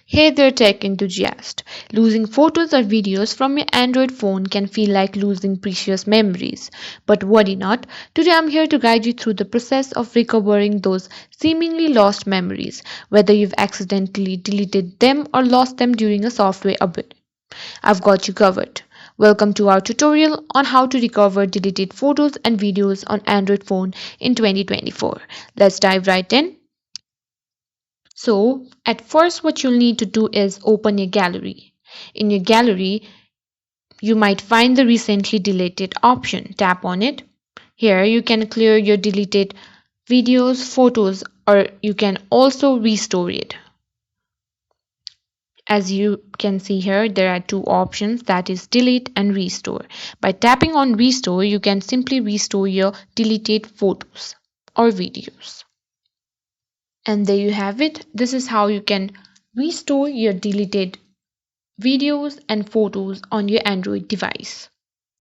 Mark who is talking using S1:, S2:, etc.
S1: Hey there, tech enthusiast. Losing photos or videos from your Android phone can feel like losing precious memories. But worry not, today I'm here to guide you through the process of recovering those seemingly lost memories, whether you've accidentally deleted them or lost them during a software update. I've got you covered. Welcome to our tutorial on how to recover deleted photos and videos on Android phone in 2024. Let's dive right in. So, at first, what you'll need to do is open your gallery. In your gallery, you might find the recently deleted option. Tap on it. Here, you can clear your deleted videos, photos, or you can also restore it. As you can see here, there are two options, that is delete and restore. By tapping on restore, you can simply restore your deleted photos or videos. And there you have it. This is how you can restore your deleted videos and photos on your Android device.